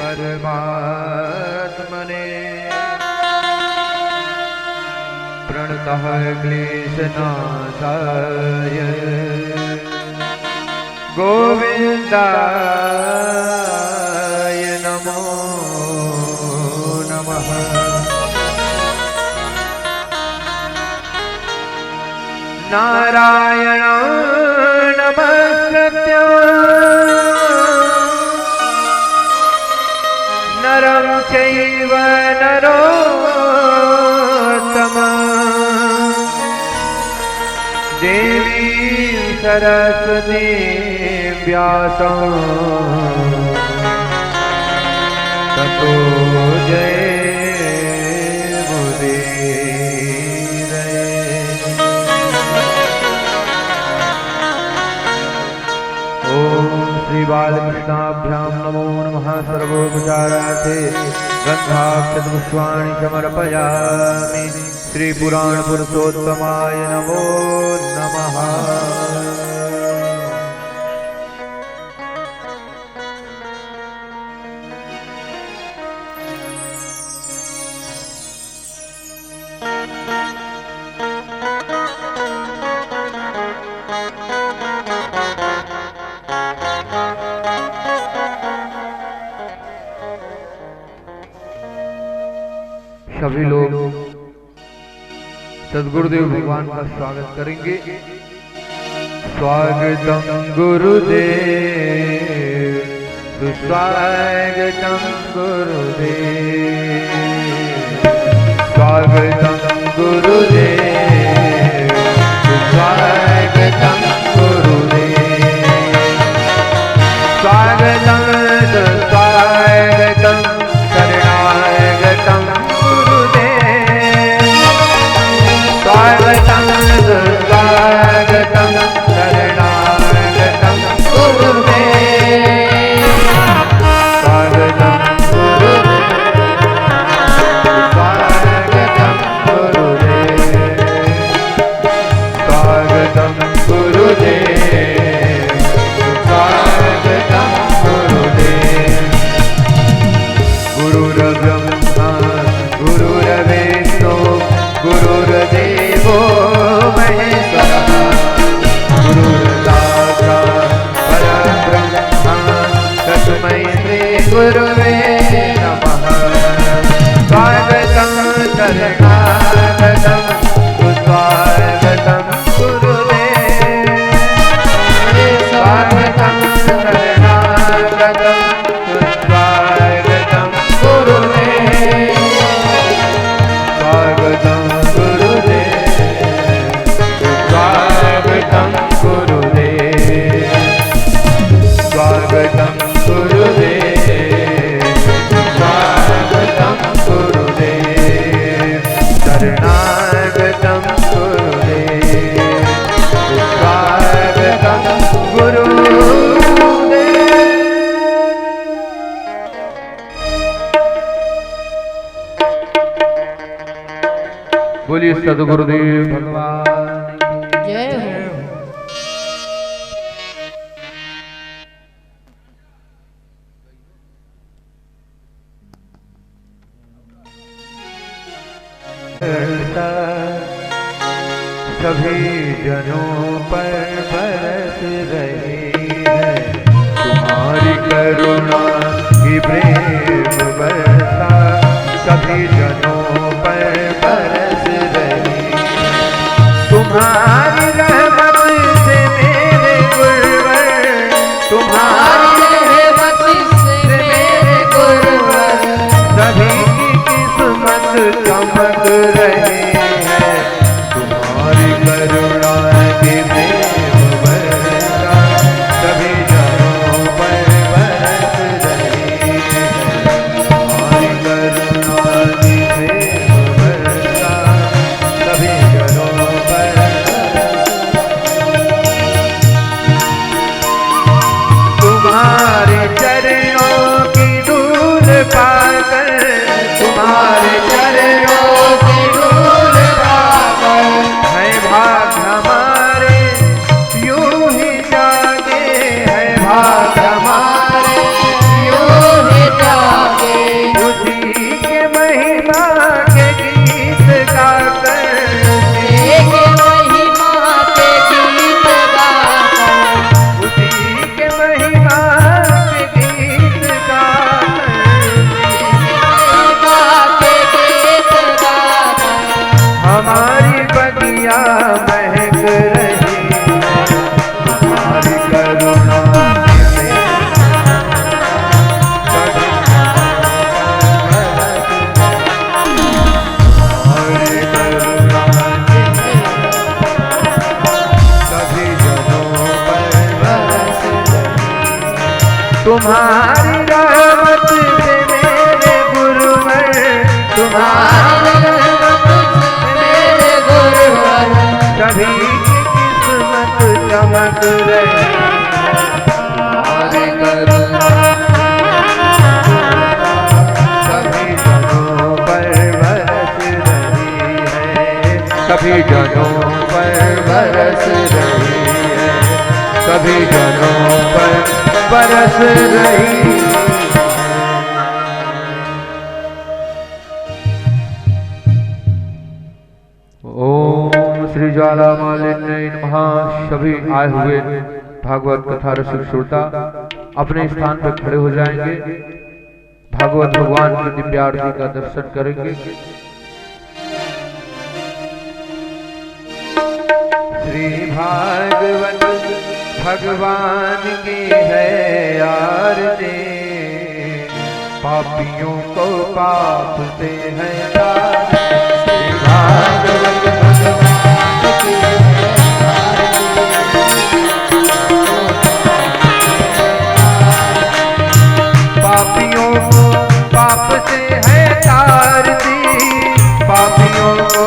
परमात्मने प्रणतः क्लेशनाशाय गोविन्दाय नमो नमः। नारायणं नमस्कृत्य नरं चैव नरोत्तमं देवीं सरस्वतीं व्यासं ततो जयमुदीरये। ओम श्री बालकृष्णाभ्यां नमो नमः। सर्वोपचारार्थे गन्धाक्षतपुष्पाणि समर्पयामि। श्री पुराण पुरुषोत्तमाय नमो नमः। सभी लोग सद्गुरुदेव भगवान का स्वागत करेंगे। स्वागतम गुरुदेव सुस्वागतम गुरुदेव, स्वागतम गुरुदेव सुस्वागतम गुरुदेव, स्वागतम सुस्वागतम शरणागतम स्वागतम सुस्वागतम शरणागतम गुरुदेव, स्वागतम गुरुदेव, स्वागतम गुरुदेव, स्वागतम गुरुदेव। गुरुर्ब्रह्मा गुरुर्विष्णु गुरुर्देवो महेश्वरः, गुरुर्साक्षात् परब्रह्म तस्मै श्री गुरवे नमः। स्वागतं शरणागतं सुस्वागतं गुरुदेव, स्वागतं शरणागतं सुस्वागतं गुरुदेव, स्वागतं स्वागतं गुरुदेव, स्वागतं गुरुदेव, स्वागतं गुरुदेव, शरणागतं गुरुदेव, स्वागतं गुरुदेव। बोलिए सद्गुरुदेव भगवान जय हो। सभी जनों पर बरस रही है तुम्हारी करुणा की प्रेम वर्षा, सभी जनों पर बरस रही तुम्हारी रहमत से मेरे गुरुवर, तुम्हारी रहमत से मेरे गुरुवर, सभी की किस्मत चमक रही है तुम्हारी करुणा की प्रेम वर्षा, सभी जनों पर बरस रही है। सभी जनों पर बरस रही है, सभी जनों पर बरस रही। ओम श्री ज्वाला मालिन्य नमः। सभी आए हुए भागवत कथा रसिक श्रोता अपने स्थान पर खड़े हो जाएंगे, भागवत भगवान की दिव्य आरती का दर्शन करेंगे। श्री भागवत भगवान की है आरती, पापियों को पाप से है तार। श्री भागवत भगवान की है आरती, पापियों को पाप से है तारती, पापियों को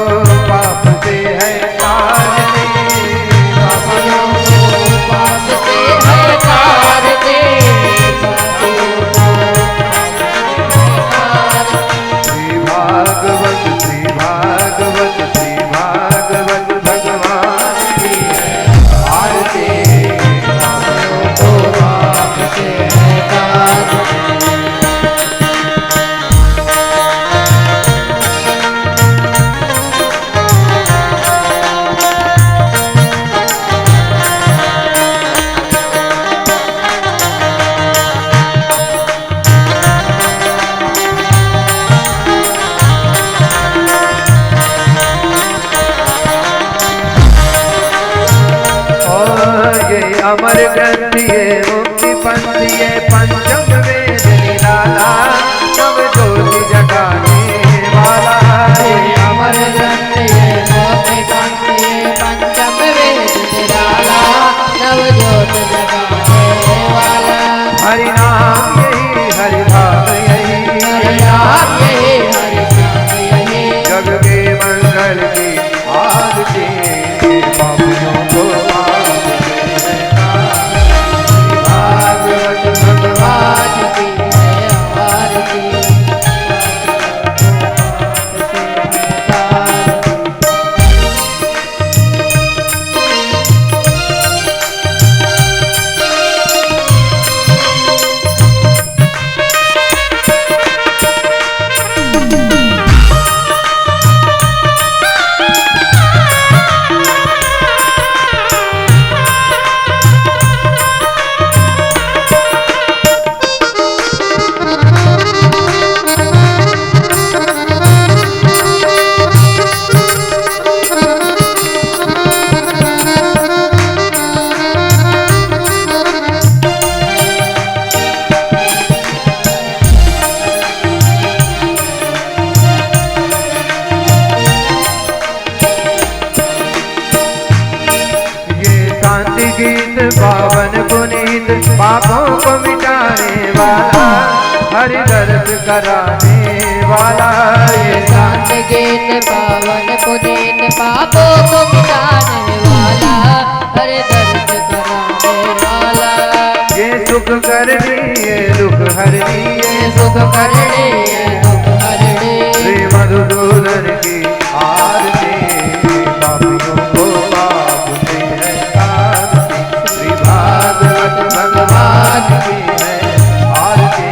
पाप से है तारती, पापियों को पाप से है तारती, श्री भागवत श्री भागवत श्री भागवत भगवान की है आरती, पापियों को पाप से है तारती। अमर ग्रंथ ये मुक्ति पंथ ये पंचम वेद निराला, नव ज्योति जगाने वाला। ये अमर ग्रंथ ये मुक्ति पंथ ये पंचम वेद निराला, नव ज्योति जगाने वाला। हरि नाम यही हरि धाम यही, हरि नाम यही हरि धाम यही, जग के मंगल की आरती, पापियों को भगवान की है आरती। गीत पावन पुनीत पापों को मिटाने वाला, हरि दर्द कराने वाला। ये शांत गीत पावन पुनीत पापों को मिटाने वाला, हरि दर्द कराने वाला। ये सुख करनी ये दुख हरनी, ये सुख करनी ये दुख हरनी, श्री मधुसूदन की आरती, पापियों को पाप से है तारती। श्री भागवत भगवान की है आरती,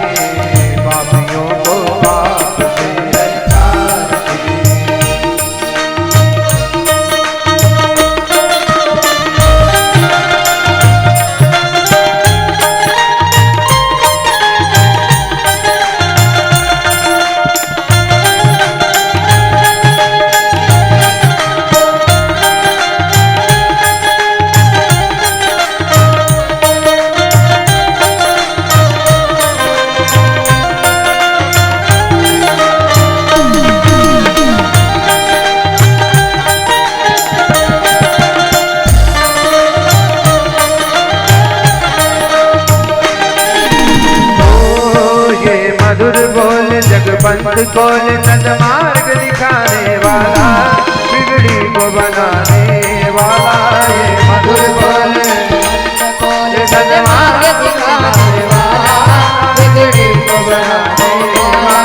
पापियों को पाप से है तारती। मधुर बोल जगपंथ खोल, सन्मार्ग दिखाने वाला, बिगड़ी को बनाने वाला। ये मधुर बोल सन्मार्ग दिखाने वाला, बिगड़ी को बनाने वाला।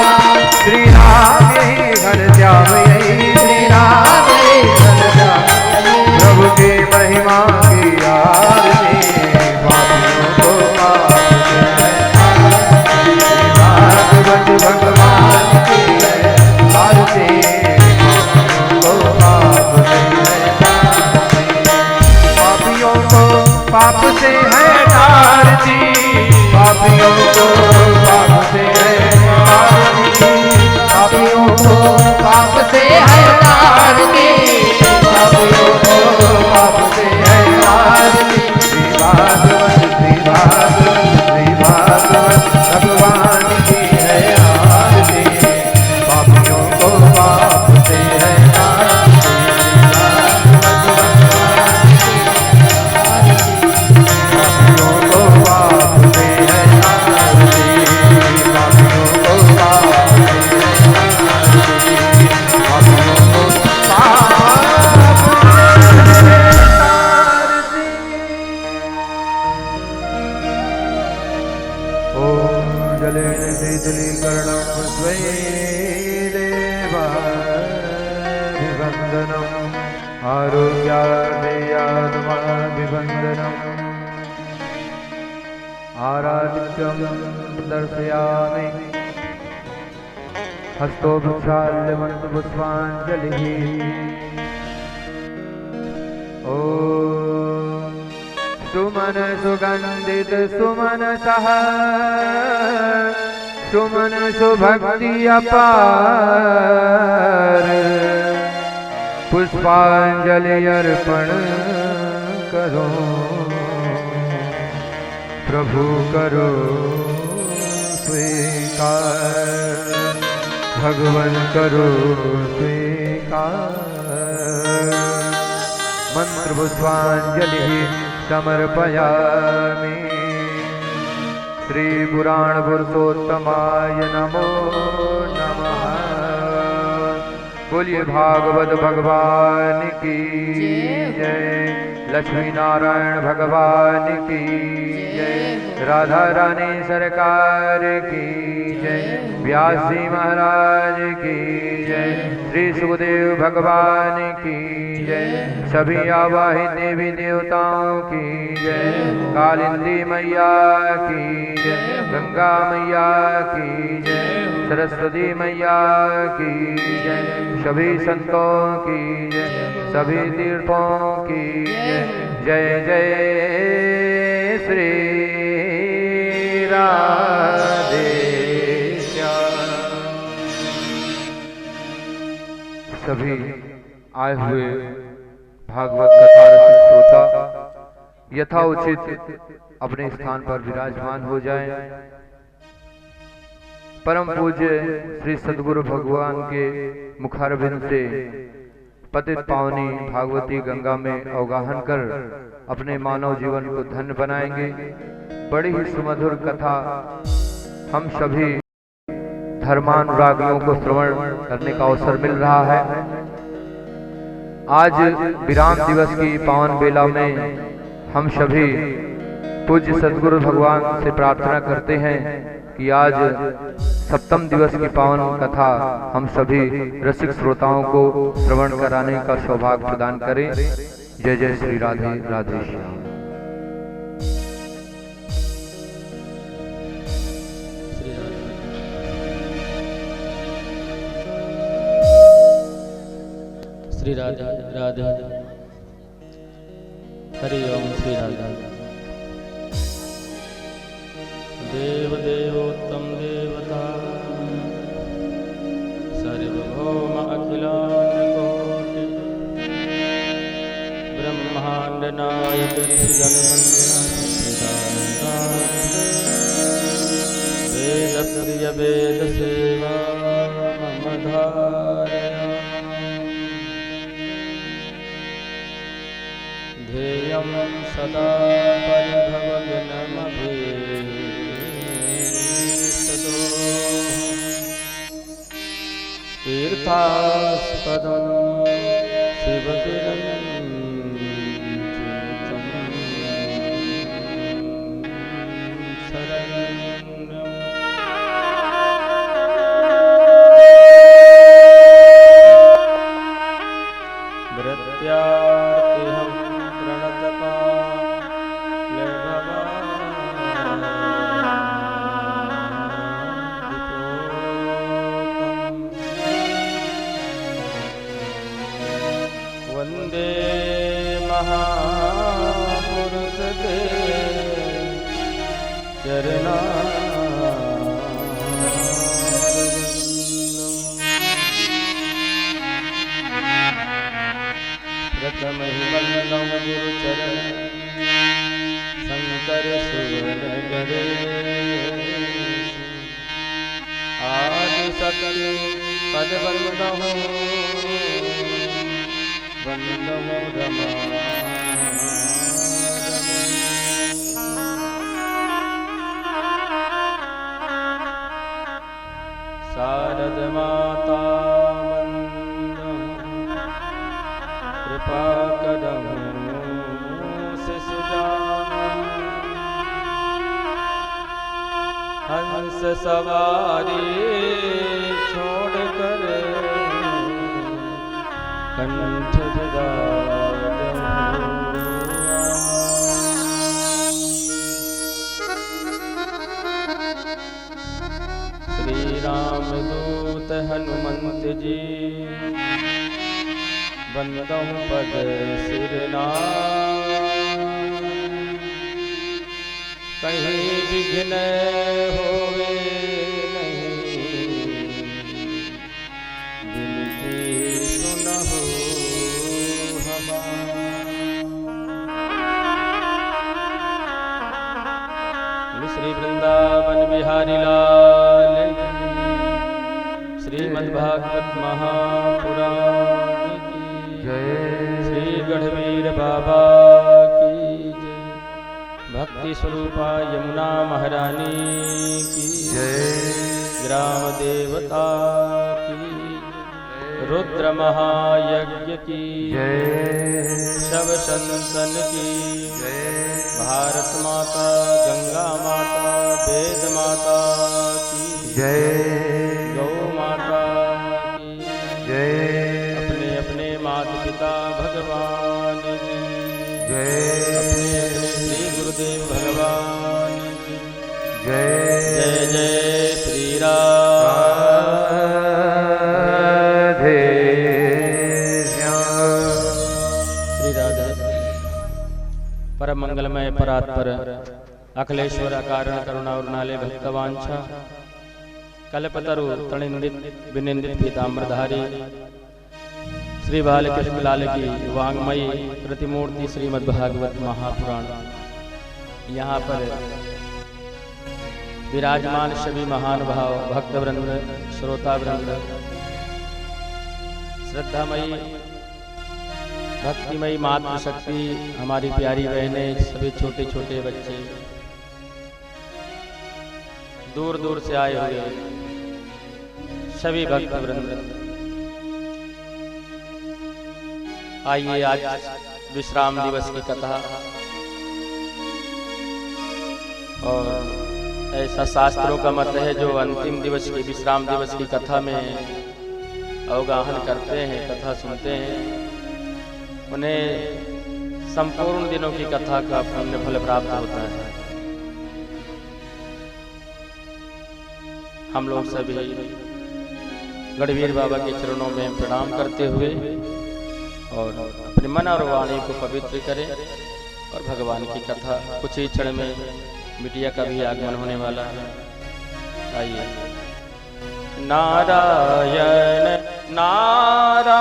श्री राम यही हर श्याम यही, श्री राम यही हर शीतलीकरणं स्वैदेवाभिवन्दनम् आरोग्यादेयात्माभिवन्दनम् आराधित्यं दर्शयामि हस्तो भिक्षाल्यवन्तु पुष्पाञ्जलिः ॐ सुमन सुगन्धित सुमनसः सुमन सुभक्ति अपार पुष्पांजलि अर्पण करो प्रभु करो स्वीकार भगवन करो स्वीकार मंत्र पुष्पांजलि समर्पयामि श्री पुराण पुरुषोत्तमाय नमो नमः। बोलिए भागवत भगवान की जय, लक्ष्मी नारायण भगवान की जय, राधा रानी सरकार की जय, व्यास जी महाराज की जय, श्री सुखदेव भगवान की जय, सभी आवाहित देवी देवताओं की जय, कालिंदी मैया की जय, गंगा मैया की जय, सरस्वती मैया की जय, सभी संतों की जय, सभी तीर्थों की जय, जय जय श्री राधे श्याम। सभी आए हुए भागवत कथा रसिक श्रोता यथाउचित अपने स्थान पर विराजमान हो जाएं। परम पूज्य श्री सद्गुरु भगवान के मुखारबिंद से पतित पावनी भागवती गंगा में अवगाहन कर अपने मानव जीवन को धन्य बनाएंगे। बड़ी ही सुमधुर कथा हम सभी धर्मानुरागियों को श्रवण करने का अवसर मिल रहा है। आज विराम दिवस की पावन बेला में हम सभी पूज्य सद्गुरु भगवान से प्रार्थना करते हैं कि आज सप्तम दिवस की पावन कथा हम सभी रसिक श्रोताओं को श्रवण कराने का सौभाग्य प्रदान करें। जय जय श्री राधे राधे श्याम। श्री राधे राधे हरि ओम श्री राधे। देव देवोत्तम देवता सर्वभौम अखिलांडकोटि ब्रह्मांड नायक वेद प्रिय वेद सेवा मम धारया ध्येयं सदा परिभवग्नमभीष्टदो तीर्थास्पदं शिवतिरञ्जितं शरण्यम् भृत्यार्तिहं वंदे महापुरुष ते चरणा प्रथम ही वंदनम गुरु चरण शंकर सुवन गणेश आदि सकल पद वंदनम वंदनम रमा शारद माता वंदनम कृपा कदम शिशुजान हंस हंस सवारी छोड़कर कंठ श्री राम दूत हनुमंत जी बंदहु पद सिरनाय कहीं विघ्न होवे नहीं बिनती सुनहु हमार। श्री वृंदावन बिहारी लाल श्रीमद्भागवत महापुराण की श्री गढ़वीर बाबा की जय। भक्ति स्वरूपा यमुना महारानी की जय। ग्राम देवता की रुद्र महायज्ञ की जय। शव संसन की जय। भारत माता गंगा माता वेद माता की जय। गौ माता की जय। अपने अपने माता पिता भगवान की जय। अपने अपने श्री गुरुदेव भगवान की जय। जय जय श्री राम। राधे श्याम। श्री राधे। परम मंगलमय परात्पर अखिलेश्वर अकारण करुणा उर्नाले भक्तवांछा कल्पतरु तृणिंदित विनिंदित पीताम्बरधारी श्री बालकृष्ण लाल की वांग्मयी प्रतिमूर्ति श्रीमद्भागवत महापुराण यहाँ पर विराजमान सभी महानुभाव भक्तवृंद श्रोतावृंद श्रद्धामयी भक्तिमयी मातृशक्ति हमारी प्यारी बहनें सभी छोटे छोटे बच्चे दूर दूर से आए हुए सभी भक्तवृंद आइए आज विश्राम दिवस की कथा और ऐसा शास्त्रों का मत है जो अंतिम दिवस की विश्राम दिवस की कथा में अवगाहन करते हैं कथा सुनते हैं उन्हें संपूर्ण दिनों की कथा का पुण्य फल प्राप्त होता है। हम लोग सभी गढ़वीर बाबा के चरणों में प्रणाम करते हुए और अपने मन और वाणी को पवित्र करें और भगवान की कथा कुछ ही क्षण में बिटिया का भी आगमन होने वाला है। आइए। नारायण नारायण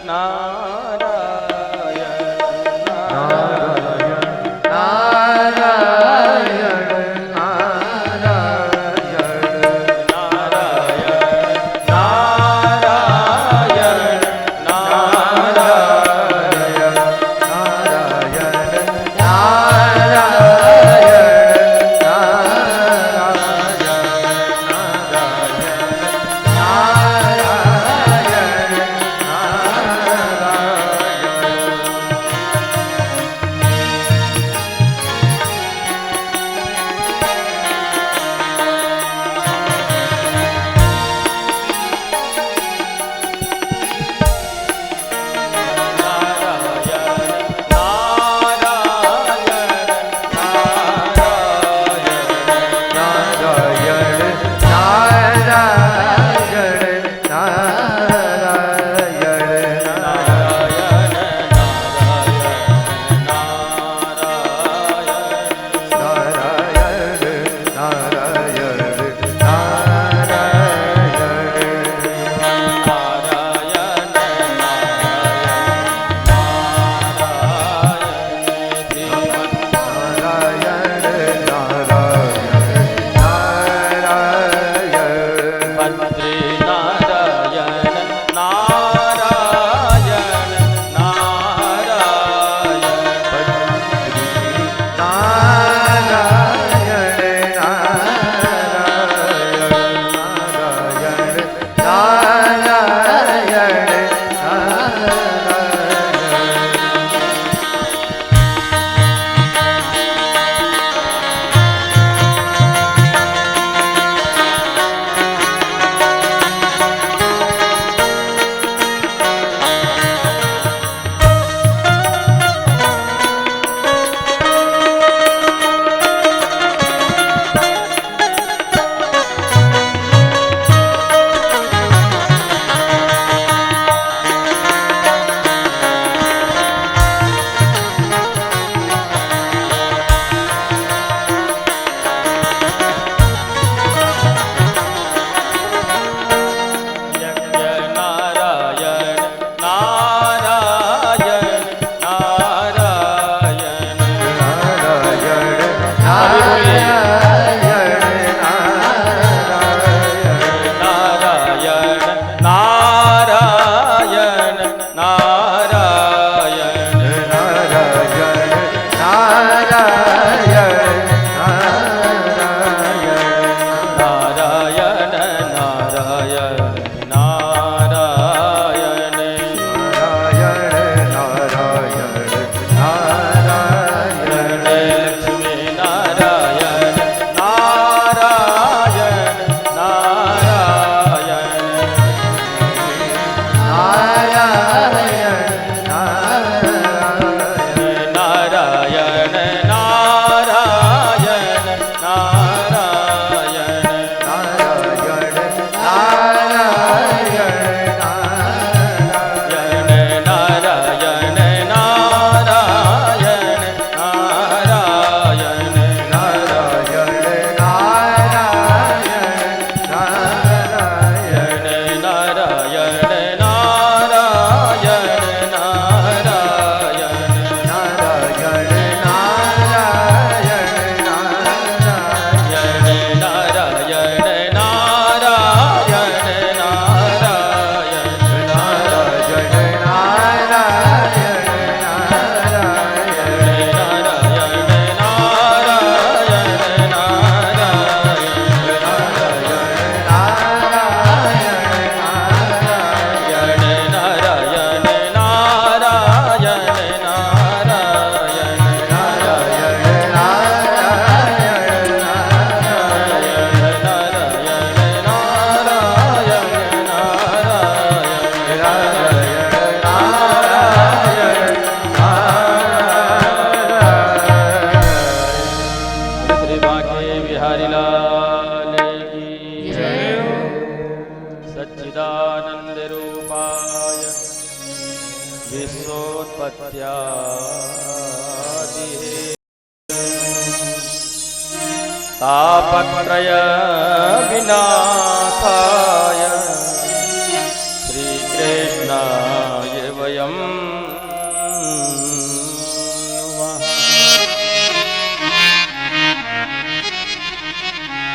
नारायण नारायण सच्चिदानन्दरूपाय विश्वोत्पत्त्यादिहेतवे तापत्रय विनाशाय श्रीकृष्णाय वयं नमः।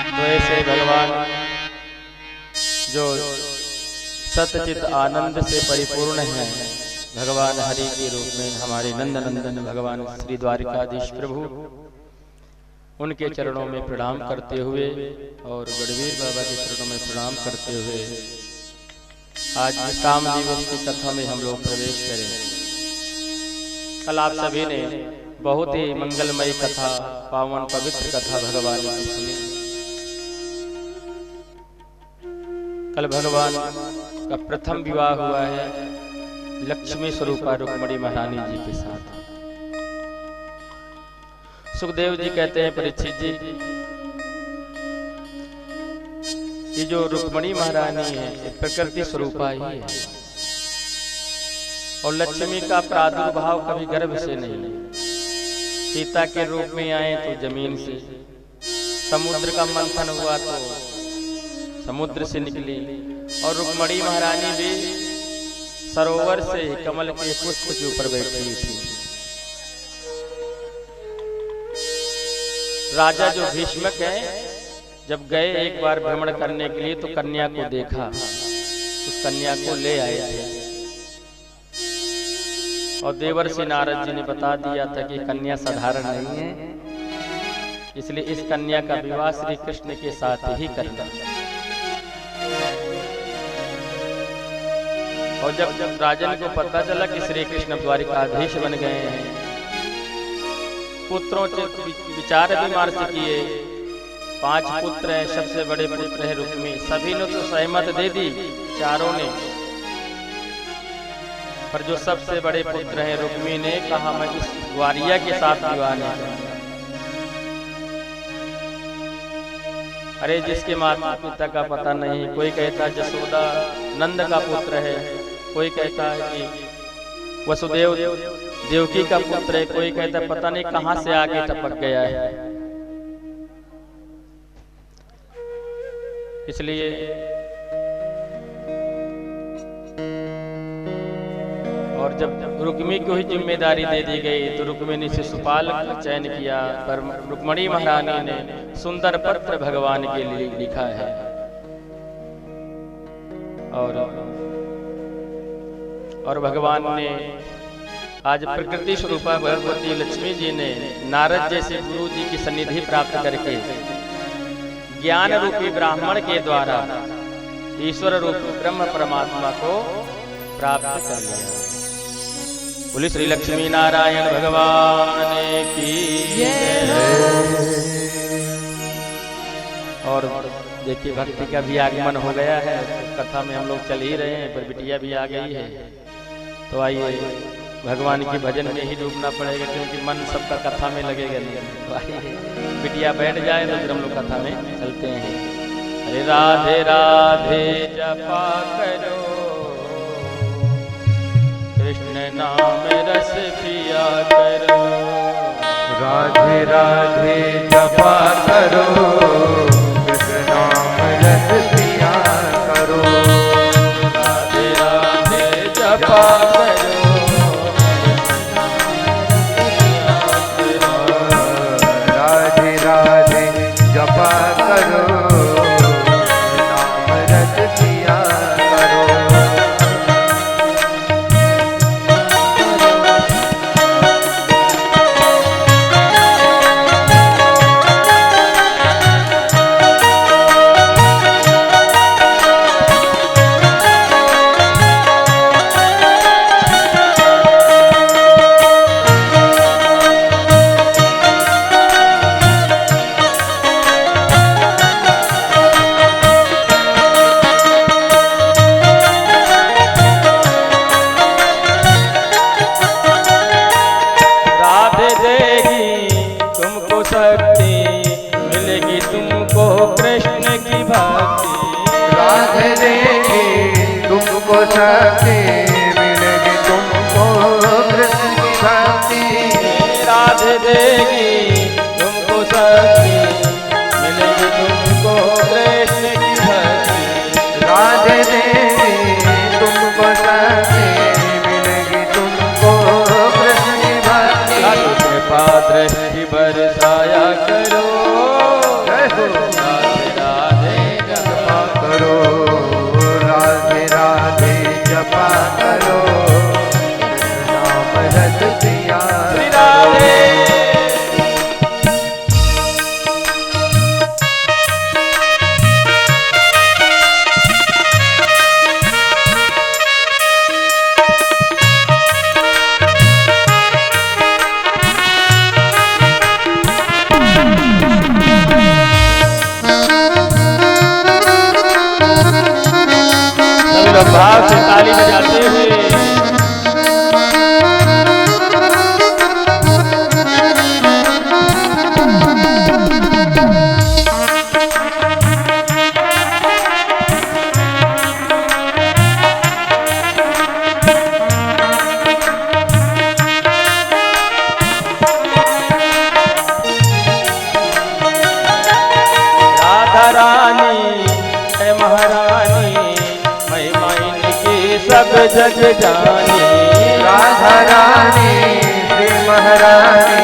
तो ऐसे भगवान जो सतचित आनंद से परिपूर्ण है, भगवान हरि के रूप में हमारे नंदनंदन भगवान श्री द्वारिकाधीश प्रभु, उनके चरणों में प्रणाम करते हुए और गढ़वीर बाबा के चरणों में प्रणाम करते हुए आज काम दिवस की कथा में हम लोग प्रवेश करें। कल आप सभी ने बहुत ही मंगलमयी कथा, पावन पवित्र कथा भगवान की सुनी। कल भगवान का प्रथम विवाह हुआ है लक्ष्मी स्वरूपा रुक्मणी महारानी जी के साथ। सुखदेव जी कहते हैं परीक्षित जी, ये जो रुक्मणी महारानी है ये प्रकृति स्वरूपा ही है और लक्ष्मी का प्रादुर्भाव कभी गर्भ से नहीं है। सीता के रूप में आए तो जमीन से, समुद्र का मंथन हुआ तो समुद्र से निकली, और रुक्मणी महारानी भी सरोवर से कमल के पुष्प के ऊपर बैठी थी। राजा जो भीष्मक है, जब गए एक बार भ्रमण करने के लिए तो कन्या को देखा, उस कन्या को ले आए थे और देवर्षि नारद जी ने बता दिया था कि कन्या साधारण नहीं है, इसलिए इस कन्या का विवाह श्री कृष्ण के साथ ही करना। और जब राजन को पता चला कि श्री कृष्ण द्वारिकाधीश बन गए हैं, पुत्रों से विचार विमर्श किए। 5 पुत्र हैं, सबसे बड़े पुत्र है रुक्मी, सभी ने तो सहमत दे दी चारों ने, पर जो सबसे बड़े पुत्र हैं रुक्मी ने कहा मैं इस ग्वारिया के साथ विवाह नहीं करूंगा। अरे जिसके माता पिता का पता नहीं, कोई कहता जसोदा नंद का पुत्र है, कोई कहता है कि वसुदेव देवकी का पुत्र है, कोई कहता है पता नहीं कहां से आगे टपक गया है। इसलिए और जब रुक्मी को ही जिम्मेदारी दे दी गई तो रुक्मिणी से शिशुपाल का चयन किया, पर रुक्मणी महारानी ने सुंदर पत्र भगवान के लिए लिखा है। और भगवान ने आज प्रकृति स्वरूपा भगवती लक्ष्मी जी ने नारद जैसे गुरु जी की सन्निधि प्राप्त करके ज्ञान रूपी ब्राह्मण के द्वारा ईश्वर रूप ब्रह्म परमात्मा को प्राप्त कर लिया। बोले श्री लक्ष्मी नारायण भगवान की जय। और देखिए भक्ति का भी आगमन हो गया है, कथा में हम लोग चल ही रहे हैं, पर बिटिया भी आ गई है। तो आइए भगवान की भजन में ही डूबना पड़ेगा, क्योंकि मन सबका कथा में लगेगा नहीं। तो आइए बिटिया बैठ जाए तो फिर हम लोग कथा में चलते हैं। अरे राधे राधे जपा करो, कृष्ण नाम रस पिया करो। राधे राधे जपा करो, कृष्ण नाम रस पिया करो। राधे राधे जपा करो, राधे राधे जपा करो, नाम रस पिया करो। शक्ति मिलेगी तुमको कृष्ण की भक्ति। राधे देगी तुमको शक्ति, मिलेगी तुमको कृष्ण की भक्ति। राधे देगी तुमको शक्ति मिलेगी तुमको कृष्ण की भक्ति। कृपा दृष्टि बरसाया करो, राधे राधे जपा करो, राधे राधे जपा करो, नाम रस पिया श्री राधे। भाव से ताली बजाते हुए राधा रानी है महारानी, सब जग जानी। राधा रानी श्री महारानी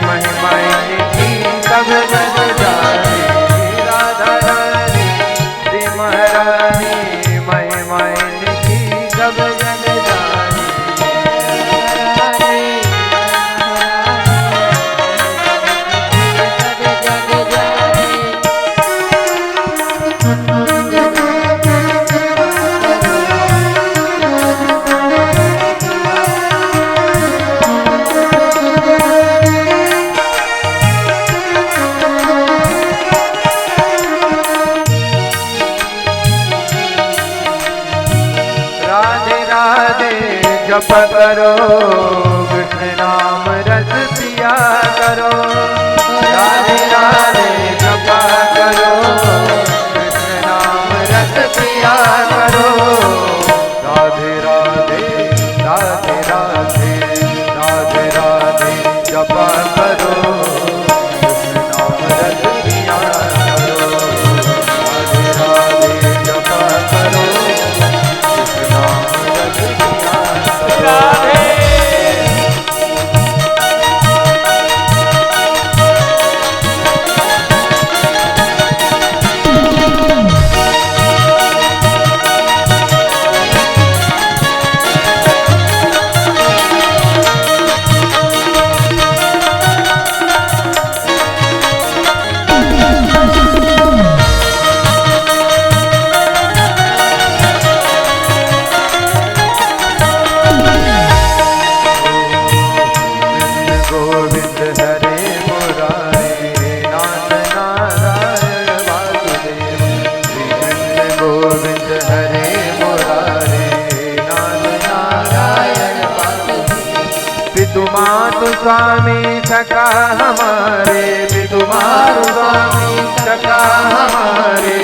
महिमा इनकी सब जग जानी। राधा रानी श्री महारानी महिमा इनकी सब जग जानी। जप करो कृष्ण नाम रस पिया करो। राधे राधे जप करो कृष्ण नाम रस पिया करो। राधे राधे राधे राधे राधे राधे जप करो कृष्ण नाम रस पिया करो। राधे राधे जप करो कृष्ण नाम रस पिया राधे। मातु स्वामी सका हमारे, विदु मातु स्वामी सका हमारे।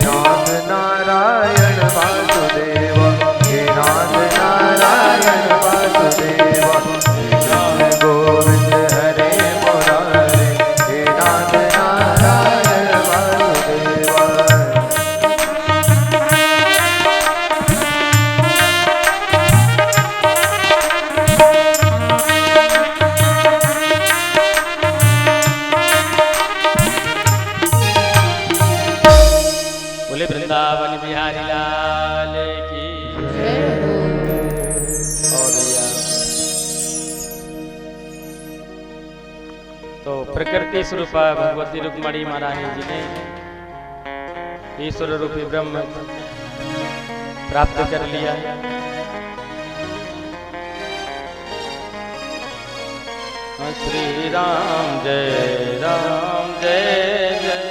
नाथ नारायण वासुदेव, हे नाथ नारायण वासुदेव। कृष्ण गोविंद हरे मुरारे, हे नाथ नारायण वासुदेव। बोले वृंदावन बिहारी लाल की जय। और भैया तो प्रकृति स्वरूपा भगवती रुक्मणी महारानी जी ने ईश्वर रूपी ब्रह्म प्राप्त कर लिया। श्री राम जय राम जय जय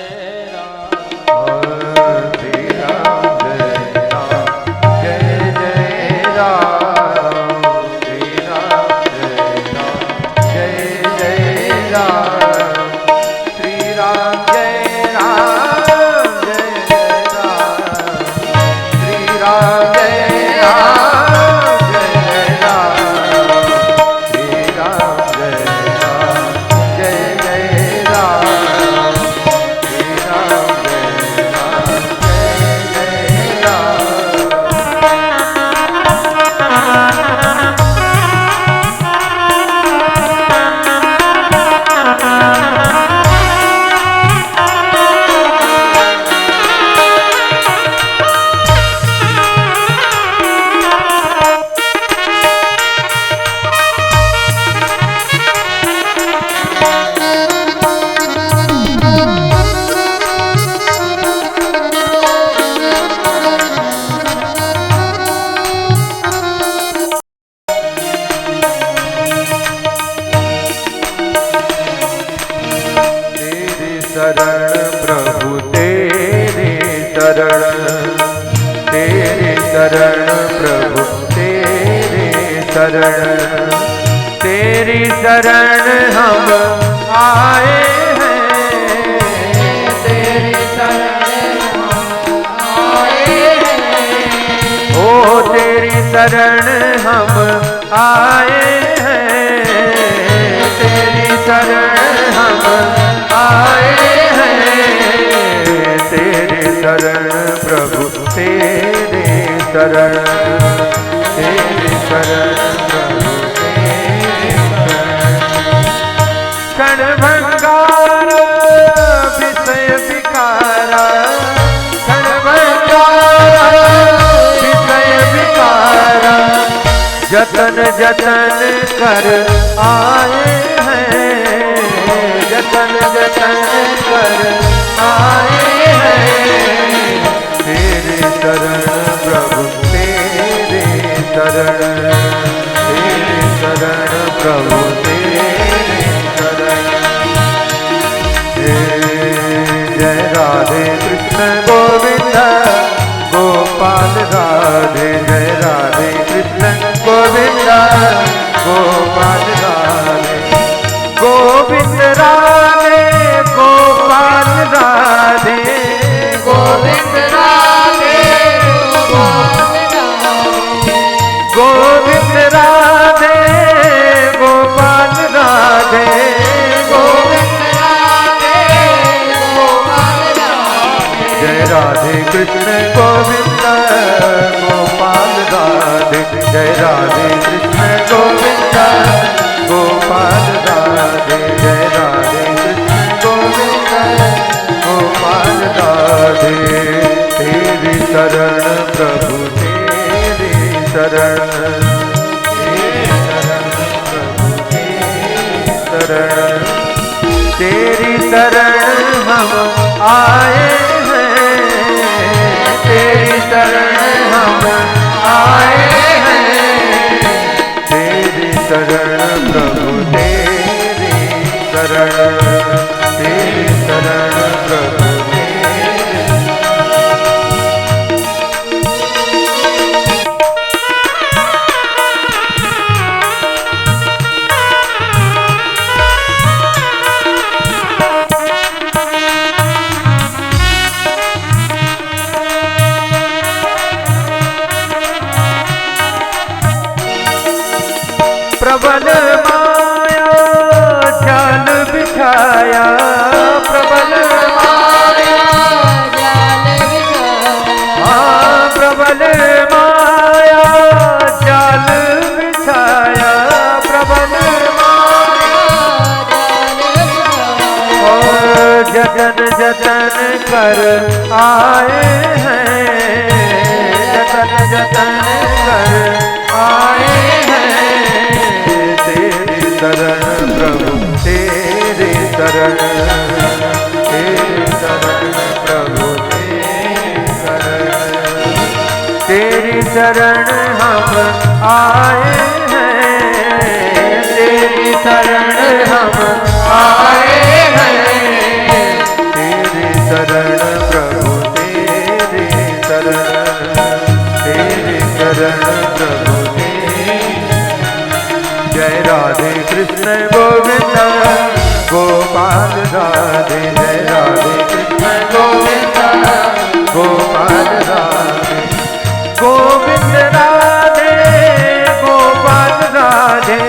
तेरी शरण प्रभु तेरी शरण, तेरी शरण हम आए हैं, तेरी शरण हम आए हैं। ओ तेरी शरण हम आए हैं, तेरी शरण हम आए हैं, तेरी शरण प्रभु तेरी शरण, तेरी शरण प्रभु तेरी शरण। क्षणभंगार विषय विकारा, क्षणभंगार विषय विकारा, जतन जतन कर आए हैं, जतन जतन कर आए हैं, तेरे शरण प्रभु तेरे शरण, तेरे शरण प्रभु तेरे शरण। जय राधे कृष्ण गोविंद गोपाल राधे, जय राधे कृष्ण गोविंद गोपाल राधे, गोविंद राधे गोपाल राधे, गोविंद राधे गोपाल राधे, गोविंद राधे गोपाल राधे, गोविंद राधे गोपाल राधे। जय राधे कृष्ण गोविंद गोपाल राधे, जय राधे कृष्ण गोविंद गोपाल राधे, जय राधे कृष्ण गोविंद गोपाल राधे। तेरी शरण प्रभु तेरी शरण, तेरी शरण प्रभु तेरी शरण, तेरी शरण हम आए हैं, तेरी शरण हम आए हैं, तेरी शरण प्रभु तेरी शरण, तेरी शरण प्रभु तेरी। प्रबल माया जाल बिछाया, प्रबल माया जाल बिछाया, हाँ प्रबल माया जाल बिछाया, प्रबल माया जाल बिछाया। और जतन जतन कर आए हैं, जतन जतन कर आए हैं, तेरी शरण प्रभु तेरी शरण, तेरी शरण प्रभु तेरी शरण, तेरी शरण हम आए हैं, तेरी शरण हम आए हैं, तेरी शरण प्रभु तेरी शरण, तेरी शरण प्रभु तेरी। जय राधे कृष्ण गोविंद गोपाल राधे, जय राधे कृष्ण गोविंद गोपाल राधे, गोविंद राधे गोपाल राधे,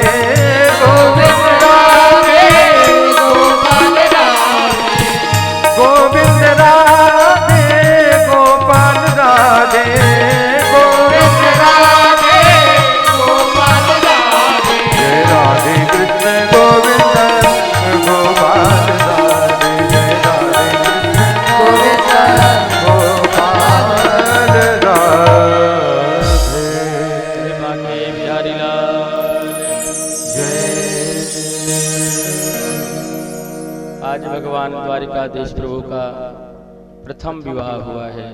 गोविंद राधे गोपाल राधे, गोविंद राधे गोपाल राधे, गोविंद राधे गोपाल राधे। जय राधे कृष्ण गोविंद गोपाल राधे, जय राधे कृष्ण गोविंद गोपाल राधे। बाके बिहारी लाल। आज भगवान द्वारिकाधीश प्रभु का प्रथम विवाह हुआ है।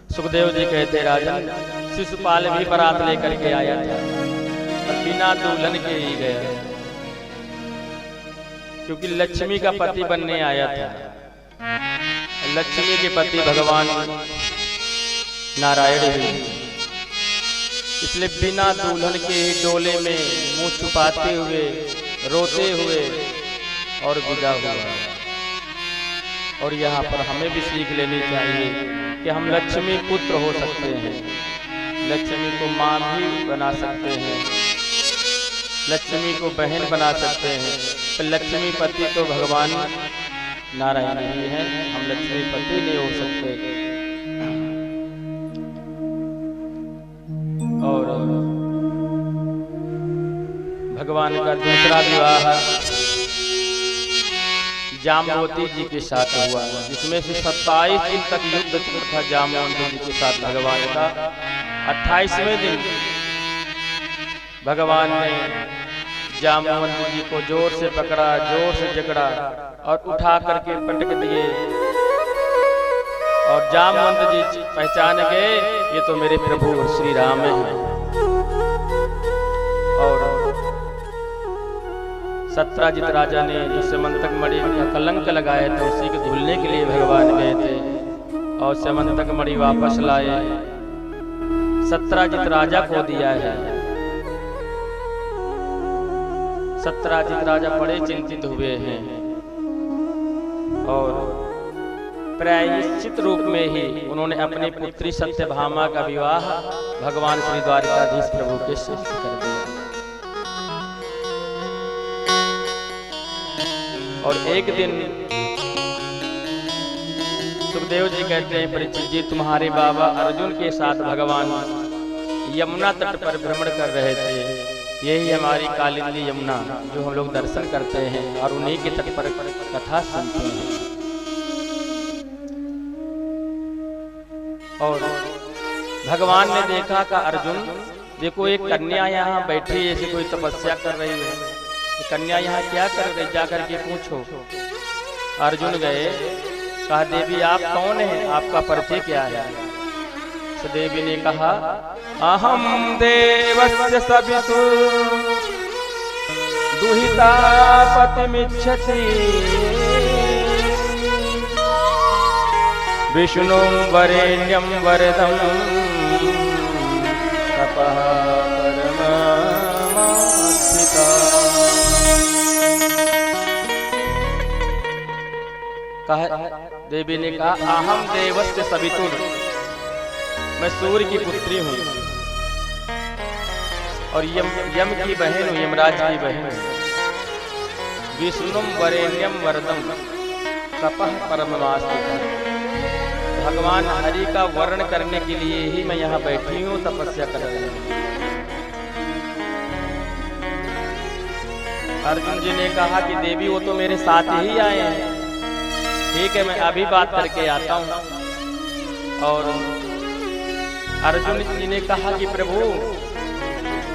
सुखदेव जी कहते राजन शिशुपाल भी बारात लेकर के आया था और बिना दुल्हन के ही गया, क्योंकि लक्ष्मी का पति बनने आया था। लक्ष्मी के पति भगवान नारायण ही, इसलिए बिना दुल्हन के ही डोले में मुंह छुपाते हुए रोते हुए और विदा हुआ। और यहाँ पर हमें भी सीख लेनी चाहिए कि हम लक्ष्मी पुत्र हो सकते हैं, लक्ष्मी को माँ भी बना सकते हैं, लक्ष्मी को बहन बना सकते हैं। तो लक्ष्मी पति तो भगवान नारायण ही हैं, हम लक्ष्मी पति नहीं हो सकते। और भगवान का दूसरा विवाह जामवती जी के साथ हुआ, जिसमें से 27 दिन तक युद्ध चल था जामवती जी के साथ भगवान का। 28वें दिन भगवान ने जामवंत जी को जोर से पकड़ा, जोर से जकड़ा और उठा करके पटक दिए। और जामवंत जी पहचान गए ये तो मेरे प्रभु श्री राम हैं। और सत्राजित राजा ने जो समंतक मणि का कलंक लगाए थे उसी को धुलने के लिए भगवान गए थे और समंतक मणि वापस लाए, सत्राजित राजा को दिया है। सत्राजित राजा बड़े चिंतित हुए हैं और प्रायश्चित रूप में ही उन्होंने अपनी पुत्री सत्यभामा का विवाह भगवान श्री द्वारिकाधीश प्रभु के साथ कर दिया। और एक दिन सुखदेव जी कहते हैं, परीक्षित जी तुम्हारे बाबा अर्जुन के साथ भगवान यमुना तट पर भ्रमण कर रहे थे। यही हमारी कालिंदी यमुना जो हम लोग दर्शन करते हैं और उन्हीं के तट पर कथा सुनते हैं। और भगवान ने देखा कि अर्जुन देखो एक कन्या यहाँ बैठी ऐसे कोई तपस्या कर रही है, कन्या यहाँ क्या कर रही, जा करके पूछो। अर्जुन गए, कहा देवी आप कौन हैं, आपका परिचय क्या है। तो देवी ने कहा अहम देवस्य सवितु दुहिता पतिमिच्छति विष्णु वरेण्यं वरदं तपः परमास्थिता। देवी ने कहा अहम देवस्य सवितुर, मैं सूर्य की पुत्री हूँ और यम की बहन हूँ, यमराज की बहन हूँ। विष्णुम वरेण्यम वरदम तपः परमास्थिता, भगवान हरि का वर्ण करने के लिए ही मैं यहाँ बैठी हूँ, तपस्या कर रही हूँ। अर्जुन जी ने कहा कि देवी वो तो मेरे साथ ही आए हैं, ठीक है मैं अभी बात करके आता हूँ। और अर्जुन जी ने कहा कि प्रभु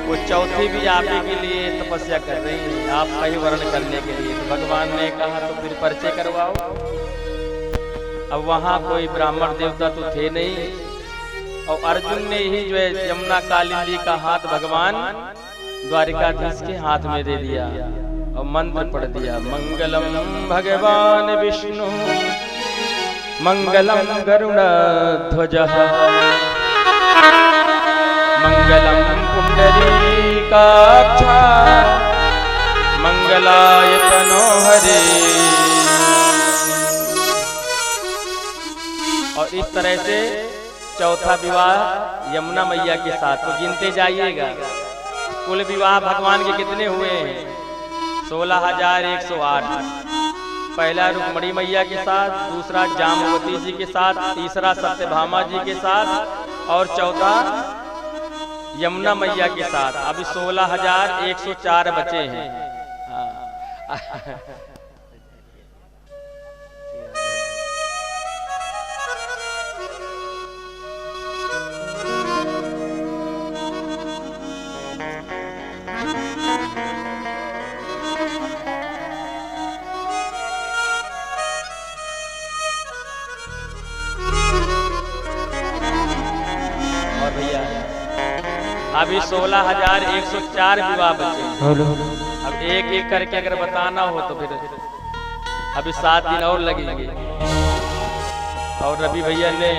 वो चौथी भी आप ही के लिए तपस्या कर रही है, आपका ही वर्ण करने के लिए। तो भगवान ने कहा तो फिर परिचय करवाओ। अब वहाँ कोई ब्राह्मण देवता तो थे नहीं और अर्जुन ने ही जो है यमुना कालिंदी का हाथ भगवान द्वारिकाधीश के हाथ में दे दिया और मंत्र पढ़ दिया, मंगलम भगवान विष्णु मंगलम गरुड़ध्वजः मंगलम पुंडरीकाक्षा मंगलाय तनो हरे। और इस तरह से चौथा विवाह यमुना मैया के साथ, तो गिनते जाइएगा कुल विवाह भगवान के कितने हुए हैं, 16,108। पहला रुक्मणी मैया के साथ, दूसरा जामवती जी के साथ, तीसरा सत्यभामा जी के साथ और चौथा यमुना मैया के साथ। अभी 16,104 बचे हैं। और भैया अभी 16,104 विवाह बचे। अब एक एक करके अगर बताना हो तो फिर अभी 7 दिन और लगेंगे। और रवि भैया ने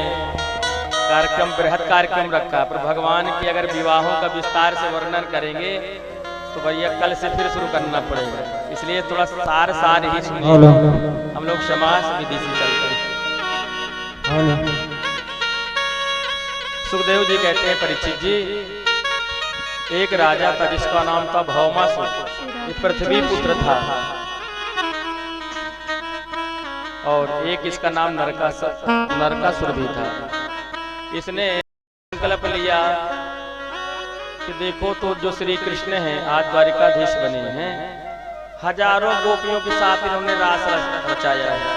कार्यक्रम बृहद कार्यक्रम रखा, पर भगवान के अगर विवाहों का विस्तार से वर्णन करेंगे तो भैया कल से फिर शुरू करना पड़ेगा, इसलिए थोड़ा सार ही सुनिए। हम लोग समाज विधि से चलते हैं। सुखदेव जी कहते हैं परीक्षित जी, एक राजा था जिसका नाम था भौमासुर, ये पृथ्वी पुत्र था, और एक इसका नाम नरकासुर भी था। इसने संकल्प लिया कि देखो तो जो श्री कृष्ण हैं आज द्वारिकाधीश बने हैं, हजारों गोपियों के साथ इन्होंने रास रचाया है,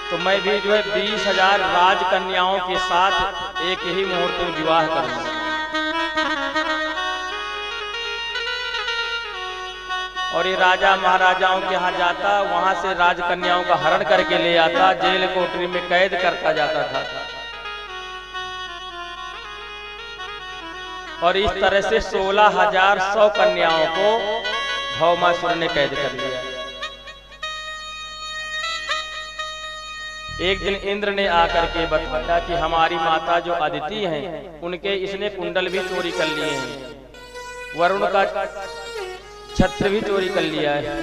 तो मैं भी जो है 20,000 राजकन्याओं के साथ एक ही मुहूर्त में विवाह करूंगा। और ये राजा महाराजाओं के यहाँ जाता, वहां से राजकन्याओं का हरण करके ले आता, जेल कोठरी में कैद करता जाता था, और इस तरह से 16,100 कन्याओं को भौमासुर ने कैद कर लिया। एक दिन इंद्र ने आकर के बताया कि हमारी माता जो अदिति हैं, उनके इसने कुंडल भी चोरी कर लिए हैं, वरुण का छत्र भी चोरी कर लिया है।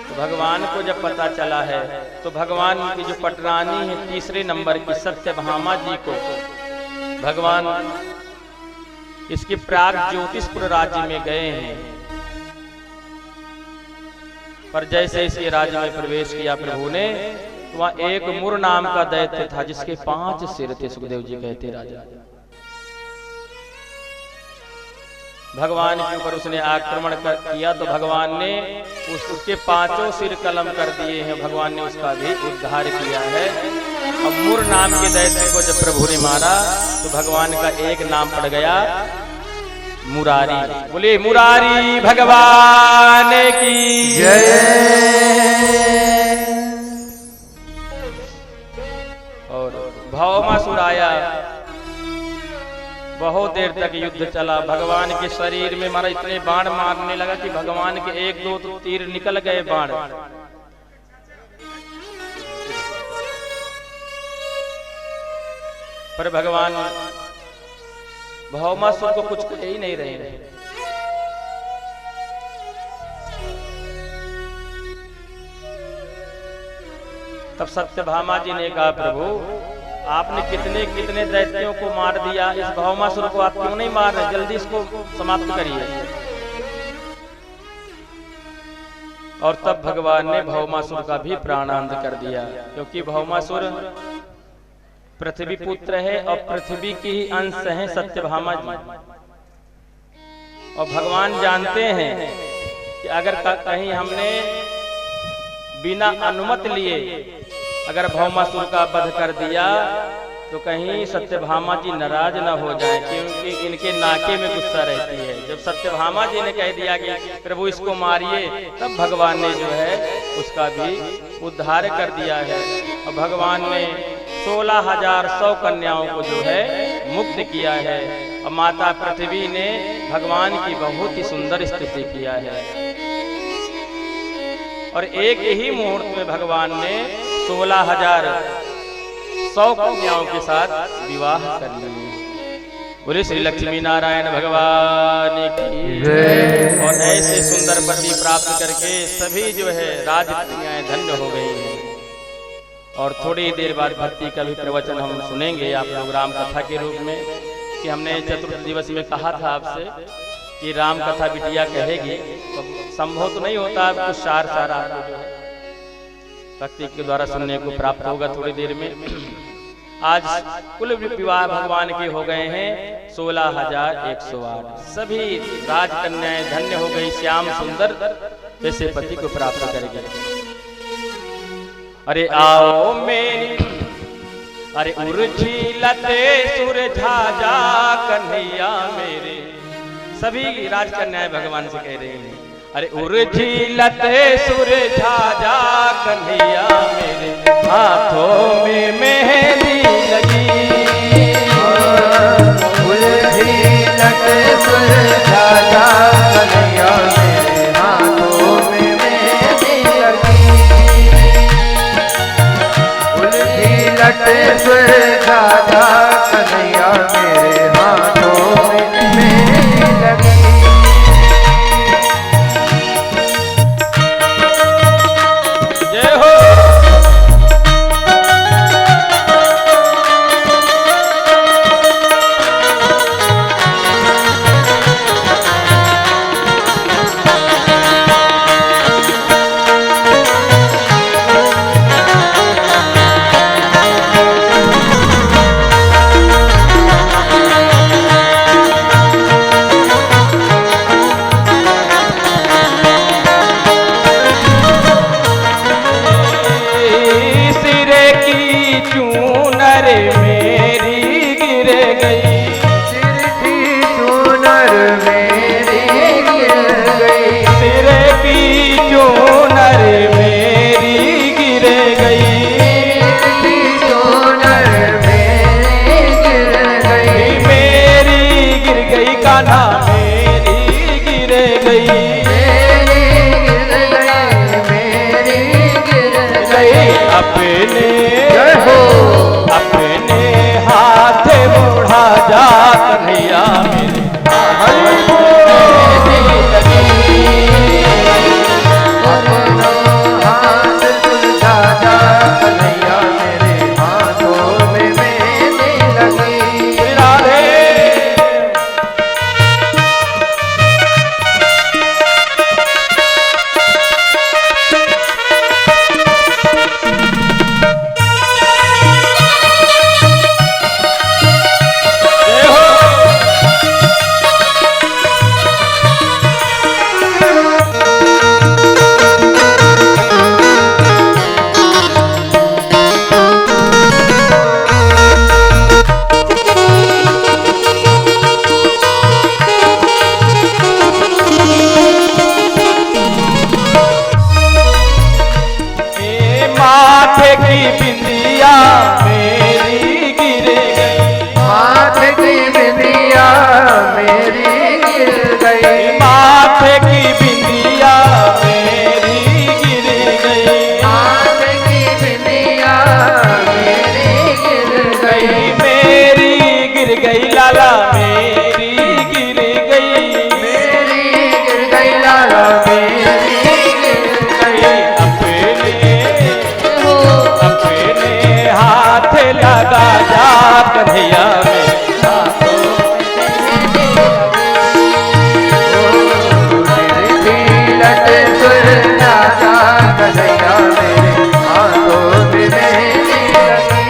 तो भगवान को जब पता चला है तो भगवान की जो पटरानी है 3रे नंबर की सत्यभामा जी को भगवान इसके प्राग ज्योतिषपुर राज्य में गए हैं, पर जैसे इसके राज्य में प्रवेश किया प्रभु ने, तो वहां एक मुर नाम का दैत्य था जिसके 5 सिर थे। सुखदेव जी कहते राजा, भगवान के ऊपर उसने आक्रमण किया तो भगवान ने उसके 5 सिर कलम कर दिए हैं, भगवान ने उसका भी उद्धार किया है। अब मुर नाम के दैत्य को जब प्रभु ने मारा तो भगवान का एक नाम पड़ गया मुरारी। बोले मुरारी भगवान की जय। और भौमासुर आया, बहुत देर तक युद्ध चला, भगवान के शरीर में मारा, इतने बाण मारने लगा कि भगवान के 1-2 तो तीर निकल गए बाण। पर भगवान भौमासुर को कुछ कह ही नहीं रहे। तब सत्यभामा जी ने कहा, प्रभु आपने कितने कितने दैत्यों को मार दिया, इस भौमासुर को आप क्यों नहीं मार रहे, जल्दी इसको समाप्त करिए। और तब भगवान ने भौमासुर का भी प्राणांत कर दिया, क्योंकि भौमासुर पृथ्वी पुत्र है और पृथ्वी की ही अंश है सत्यभामा जी। और भगवान जानते हैं कि अगर कहीं हमने बिना अनुमति लिए अगर भौमासुर का वध कर दिया तो कहीं सत्यभामा जी नाराज न हो जाए, क्योंकि इनके नाके में गुस्सा रहती है। जब सत्यभामा जी ने कह दिया कि प्रभु इसको मारिए, तब भगवान ने जो है उसका भी उद्धार कर दिया है। और भगवान ने 16,100 कन्याओं को जो है मुक्त किया है, और माता पृथ्वी ने भगवान की बहुत ही सुंदर स्तुति किया है। और एक ही मुहूर्त में भगवान ने 16,100 कन्याओं के साथ विवाह कर लिए। बोले श्री लक्ष्मी नारायण भगवान की जय। और ऐसे सुंदर पति प्राप्त करके सभी जो है राजकन्याएं धन्य हो गई हैं। और थोड़ी देर बाद भक्ति का भी प्रवचन हम सुनेंगे आप लोग राम कथा के रूप में, कि हमने चतुर्थ दिवस में कहा था आपसे कि राम कथा बिटिया कहेगी, तो संभव तो नहीं होता, कुछ सार आपको जो है भक्ति के द्वारा सुनने को प्राप्त होगा थोड़ी देर में। आज कुल विवाह भगवान के हो गए हैं 16,108। सभी राजकन्याएं धन्य हो गई, श्याम सुंदर जैसे पति को प्राप्त करेंगे। अरे आओ मेरी, अरे उर्झिलते सुरझाजा कन्हैया मेरे, सभी राजकन्याएं भगवान से कह रही हैं, अरे उर्झिलते सुरझाजा कन्हैया मेरे, हाथों में मेहंदी लगी, उर्झिलते सुरझाजा कन्हैया मेरे, हाथों में मेहंदी लगी। चूनर मेरी गिर गई, सिर की चूनर मेरी गिर गई, सिर की चूनर मेरी गिर गई, सिर की चूनर मेरी गिर गई, मेरी गिर गई कान्हा मेरी गिर गई, मेरी गिर गई, मेरी गिर गई। अपने जय हो। अपने हाथ बढ़ा जा कन्हैया मेरे अपना हाथ सुलझा जा कन्हैया मेरे हाथों में मेहंदी लगी। राधे। माथे की बिंदिया मेरी गिर गई, माथे की बिंदिया मेरी गिर गई, माथे की बिंदिया मेरी गिर गई, माथे की बिंदिया मेरी गिर गई, मेरी गिर गई लाला मेरी गिर गई, मेरी गिर गई लाला मेरी गिर गई। अपने हाथ लगा जा कन्हैया मेरे हाथों लट सुलझा जा कन्हैया मेरे हाथों में मेहंदी लगी।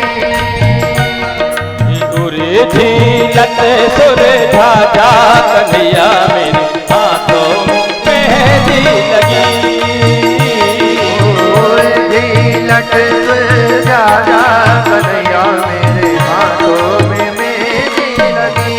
उरे झीलत सुरझा जा कन्हैया मेरे हाथों मेहंदी लगी, लट सुलझा जा कन्हैया मेरे हाथों में मेहंदी लगी।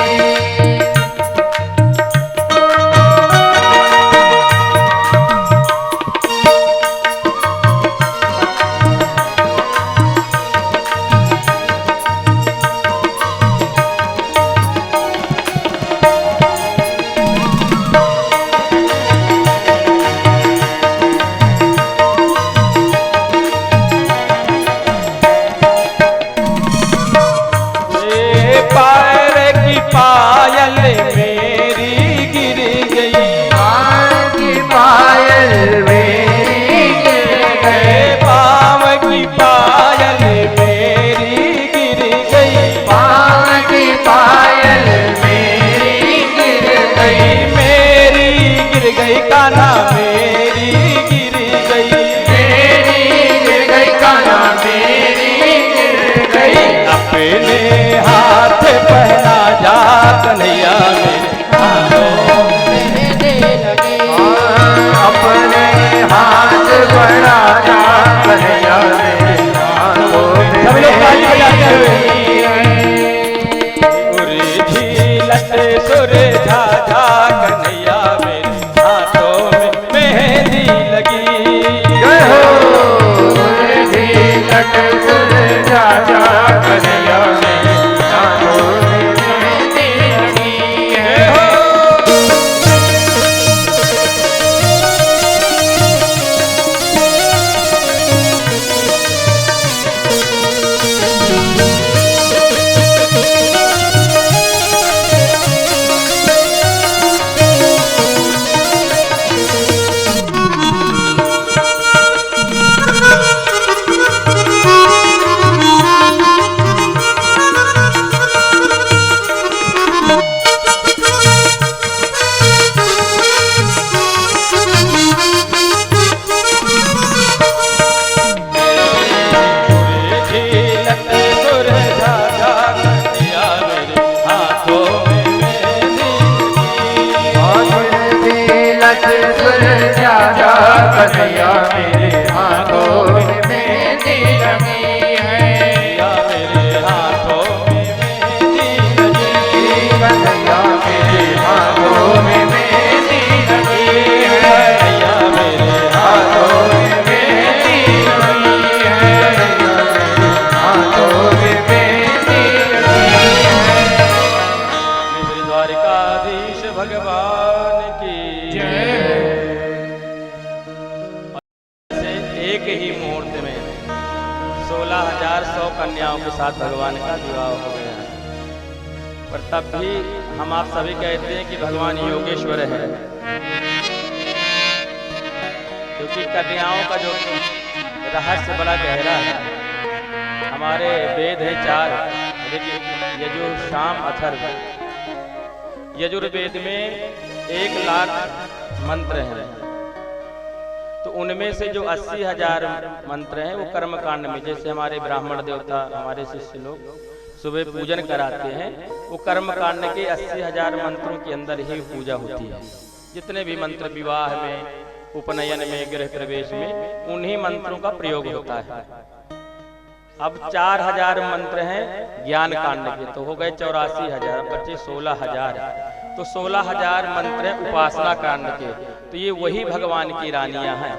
पैर की पायल मेरी गिर गई, पाँव की पायल मेरी गिर गई, पाँव की पायल मेरी गिर गई, पाँव की पायल मेरी गिर गई, मेरी गिर गई कान्हा मेरी गिर गई, मेरी गिर गई कान्हा मेरी गिर गई। अपने हाथ पहना जा कन्हैया मेरे हाथों अपने हाथ बढ़ा जा कन्हैया मेरे हाथों में सभी लोग ताली बजाते हुए। मेहंदी उरे झीलत सुरझा जा कन्हैया मेरे हाथों में मेहंदी लगी, जय हो। लट सुलझा जा कन्हैया मेरे हाथों में मेहंदी लगी है। कन्हैया मेरे हाथों में मेहंदी लगी है। 16,100 कन्याओं के साथ भगवान का विवाह हो गया है। पर तब भी हम आप सभी कहते हैं कि भगवान योगेश्वर है, क्योंकि कन्याओं का जो रहस्य बड़ा गहरा है। हमारे वेद है 4, यजुर, साम, अथर्व। यजुर्वेद में 1 लाख मंत्र हैं, तो उनमें से जो 80,000 मंत्र हैं वो कर्मकांड में, जैसे हमारे ब्राह्मण देवता, हमारे शिष्य लोग सुबह पूजन कराते हैं, वो कर्मकांड के 80,000 मंत्रों के अंदर ही पूजा होती है। जितने भी मंत्र विवाह में, उपनयन में, गृह प्रवेश में, उन्हीं मंत्रों का प्रयोग होता है। अब 4,000 मंत्र हैं ज्ञान कांड के, तो हो गए 84,000, बचे 16,000। तो 16,000 मंत्र हैं उपासना कांड के, तो ये वही भगवान की रानियां हैं।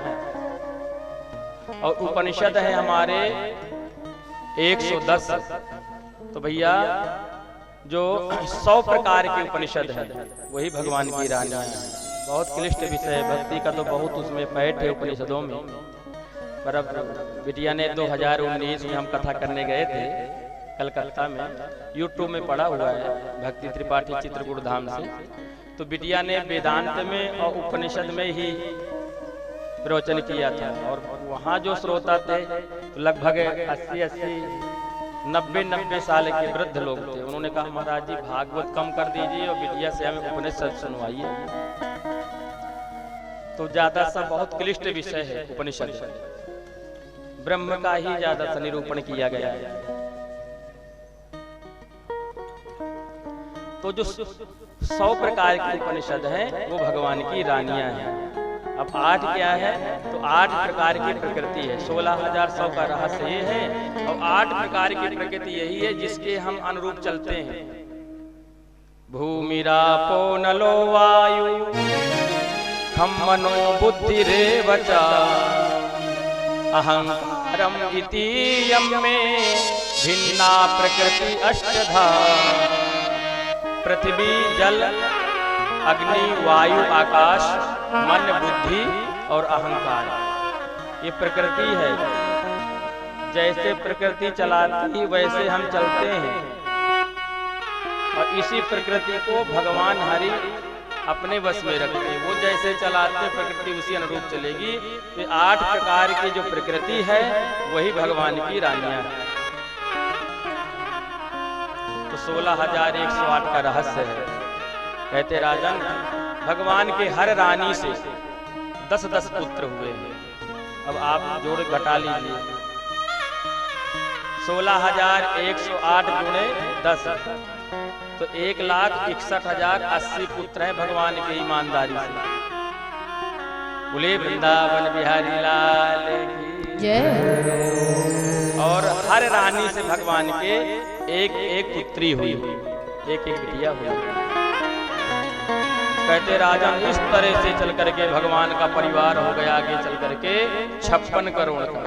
और उपनिषद है हमारे 110। तो भैया जो 100 प्रकार के उपनिषद हैं वही भगवान की रानियां हैं। बहुत क्लिष्ट विषय है, भक्ति का तो बहुत उसमें पैठ है उपनिषदों में। पर अब बिटिया ने 2019 में हम कथा करने गए थे कलकत्ता में, YouTube में पड़ा हुआ है भक्ति त्रिपाठी चित्रकूट धाम से। तो बिटिया ने वेदांत में और उपनिषद में ही प्रवचन किया था, और वहाँ जो श्रोता थे तो लगभग 80, 90 साल के वृद्ध लोग थे। उन्होंने कहा महाराज जी भागवत कम कर दीजिए और बिटिया से हमें उपनिषद सुनवाइए। तो ज्यादा सा बहुत क्लिष्ट विषय है उपनिषद, ब्रह्म का ही ज्यादा सा निरूपण किया गया है। तो जो 100 प्रकार के उपनिषद हैं वो भगवान की रानियां हैं। अब 8 क्या है, तो 8 प्रकार की प्रकृति है। 16,100 का रहस्य ये है, और 8 प्रकार की प्रकृति यही है जिसके हम अनुरूप चलते हैं। भूमिरापो नलो वायु खम मनो बुद्धि रेव च अहंकारम इति यम्मे भिन्ना प्रकृति अष्टधा। पृथ्वी, जल, अग्नि, वायु, आकाश, मन, बुद्धि और अहंकार, ये प्रकृति है। जैसे प्रकृति चलाती वैसे हम चलते हैं, और इसी प्रकृति को भगवान हरि अपने वश में रखते हैं। वो जैसे चलाते प्रकृति उसी अनुरूप चलेगी। तो 8 प्रकार की जो प्रकृति है वही भगवान की रानियां है। तो 16,108 का रहस्य है। कहते राजन भगवान के हर रानी से 10-10 पुत्र हुए हैं। अब आप जोड़ घटा लीजिए, 16,108 गुणे 10, तो 1,61,080 पुत्र हैं भगवान के ईमानदारी से। बोले वृंदावन बिहारी लाल की जय। और हर रानी से भगवान के एक पुत्री हुई, एक बिटिया हुई। कहते राजन इस तरह से चल करके भगवान का परिवार हो गया आगे चल करके 56 करोड़ का।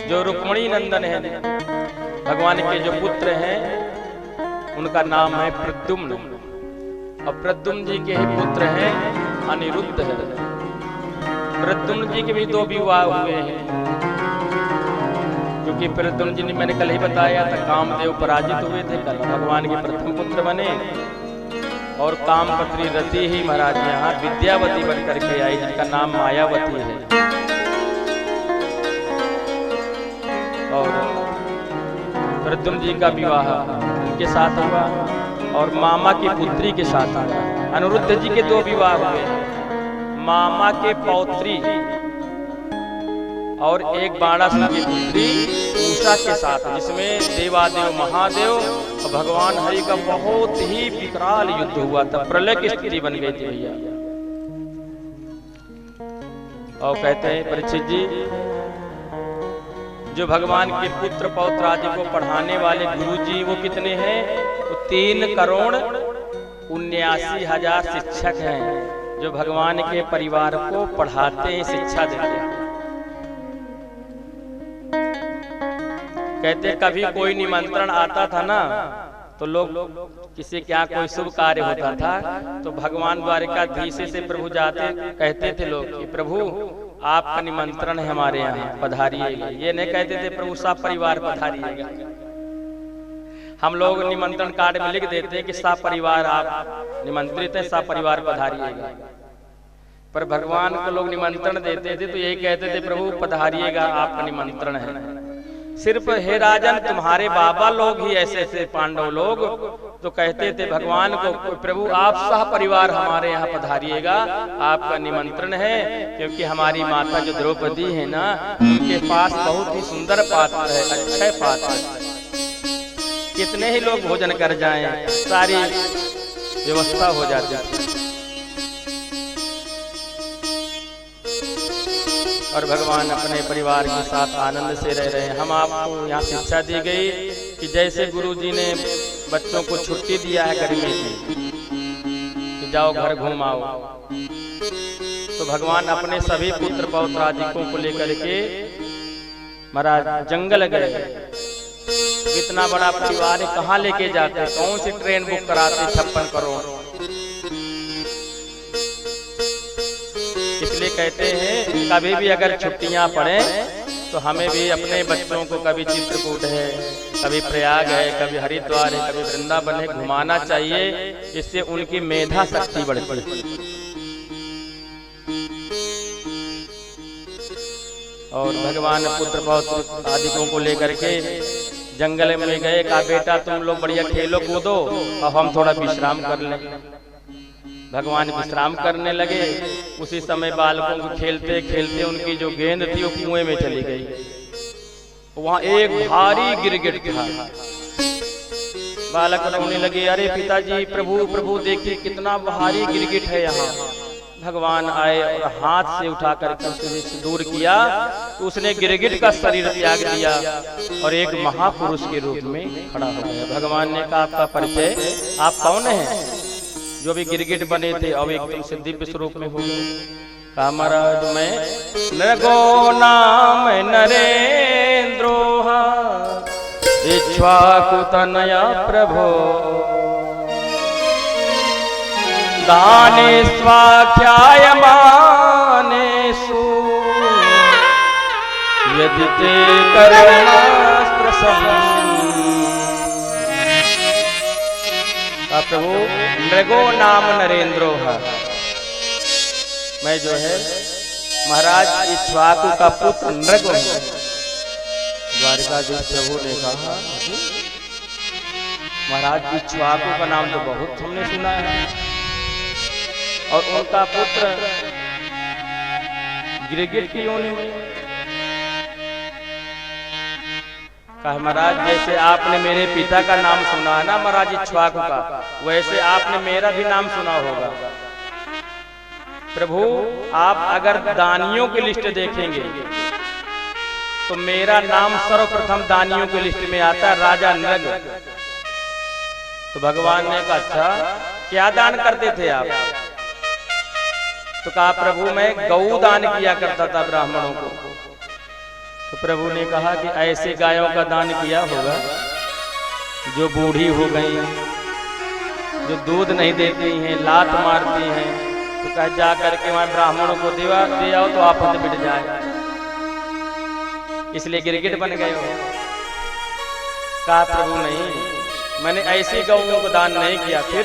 जो रुक्मिणी नंदन है भगवान के जो पुत्र हैं उनका नाम है प्रद्युम्न, और प्रद्युम्न जी के ही पुत्र हैं अनिरुद्ध है। प्रद्युम्न जी के भी 2 विवाह हुए हैं, क्योंकि प्रद्युम्न जी ने मैंने कल ही बताया था कामदेव पराजित हुए थे, कल भगवान के प्रथम पुत्र बने। और कामपत्री रति ही महाराज यहाँ विद्यावती बन करके आई, जिनका नाम मायावती है। और प्रद्युम्न जी का विवाह उनके साथ हुआ और मामा की पुत्री के साथ हुआ। अनिरुद्ध जी के 2 विवाह हुए, मामा के पौत्री और एक बाणासुर की पुत्री उषा के साथ, जिसमें देवादेव महादेव और भगवान हरि का बहुत ही विकराल युद्ध हुआ था। प्रलय की स्थिति बन गई थी भैया। और कहते हैं परीक्षित जी, जो भगवान के पुत्र पौत्र आदि को पढ़ाने वाले गुरु जी वो कितने हैं, तो 3,79,000 शिक्षक हैं जो भगवान के परिवार को पढ़ाते हैं, शिक्षा देते हैं। कहते कभी कोई निमंत्रण आता था ना, तो लोग किसी के यहाँ कोई शुभ कार्य होता था तो भगवान द्वारिकाधीश से प्रभु जाते, कहते थे लोग कि प्रभु आपका निमंत्रण है हमारे यहाँ, पधारिएगा। ये नहीं कहते थे प्रभु सब परिवार पधारिएगा। हम लोग निमंत्रण कार्ड में लिख देते हैं कि सब परिवार आप निमंत्रित है, सब परिवार पधारिएगा। पर भगवान को लोग निमंत्रण देते थे तो यही कहते थे प्रभु पधारिएगा, आपका निमंत्रण है। सिर्फ हे राजन तुम्हारे बाबा लोग ही ऐसे ऐसे पांडव लोग तो कहते थे भगवान को प्रभु आप सह परिवार हमारे यहाँ पधारिएगा, आपका निमंत्रण है। क्योंकि हमारी माता जो द्रौपदी है ना, उनके पास बहुत ही सुंदर पात्र है, अक्षय पात्र है। कितने ही लोग भोजन कर जाएं, सारी व्यवस्था हो जाती है। और भगवान अपने परिवार के साथ आनंद से रह रहे हैं। हम आपको यहाँ शिक्षा दी गई कि जैसे गुरुजी ने बच्चों को छुट्टी दिया है गर्मी की कि जाओ घर घूम आओ, तो भगवान अपने सभी पुत्र पौत्रादिकों को लेकर के महाराज जंगल गए। इतना बड़ा परिवार है, कहाँ लेके जाते, कौन सी ट्रेन बुक कराते 56 करोड़। इसलिए कहते हैं कभी भी अगर छुट्टियां पड़े तो हमें भी अपने बच्चों को कभी चित्रकूट है, कभी प्रयाग है, कभी हरिद्वार है, कभी वृंदावन है, घुमाना चाहिए। इससे उनकी मेधा शक्ति बढ़ती है। और भगवान पुत्र पौत्र आदिकों को लेकर के जंगल में गए। कहा बेटा तुम लोग बढ़िया खेलो कूदो, अब हम थोड़ा विश्राम कर लें। भगवान विश्राम करने लगे। उसी समय बालकों को खेलते खेलते उनकी जो गेंद थी वो कुएं में चली गई। वहां एक भारी गिरगिट था। बालक रोने लगे, अरे पिताजी प्रभु प्रभु देखिए कितना भारी गिरगिट है यहाँ। भगवान आए और हाथ से उठा करके उसे दूर किया तो उसने गिरगिट का शरीर त्याग दिया और एक महापुरुष के रूप में खड़ा हो गया। भगवान ने कहा आपका परिचय, आप कौन हैं? जो भी गिरगिट बने थे अब एकदम से दिव्य स्वरूप में हो गए। कहा महाराज मैं नृगो नाम नरेंद्रोहा इक्ष्वाकुतनया प्रभो दाने स्वाख्यायमानेषु यदि ते करुणास्पृशम्। प्रभु नृगो नाम नरेंद्रो है, मैं जो है महाराज इक्ष्वाकु का पुत्र नृग हूं। द्वारिकाधीश प्रभु ने कहा महाराज इक्ष्वाकु का नाम तो बहुत हमने सुना है और उनका पुत्र गिरगिट की योनि में। कहा महाराज जैसे आपने मेरे पिता का नाम सुना है ना महाराज इक्ष्वाकु का, वैसे आपने मेरा भी नाम सुना होगा। प्रभु आप अगर दानियों की लिस्ट देखेंगे तो मेरा नाम सर्वप्रथम दानियों की लिस्ट में आता है, राजा नृग। तो भगवान ने कहा अच्छा क्या दान करते थे आप? तो कहा प्रभु मैं गौ दान किया करता था ब्राह्मणों को। तो प्रभु ने कहा कि ऐसे गायों का दान किया होगा जो बूढ़ी हो गई, जो दूध नहीं देती हैं, लात मारती हैं। तो कहा जा करके वहां ब्राह्मणों को दे आओ तो आफत मिट जाए, इसलिए गिरगिट बन गए हो। कहा प्रभु नहीं, मैंने ऐसी गौओं को दान नहीं किया। फिर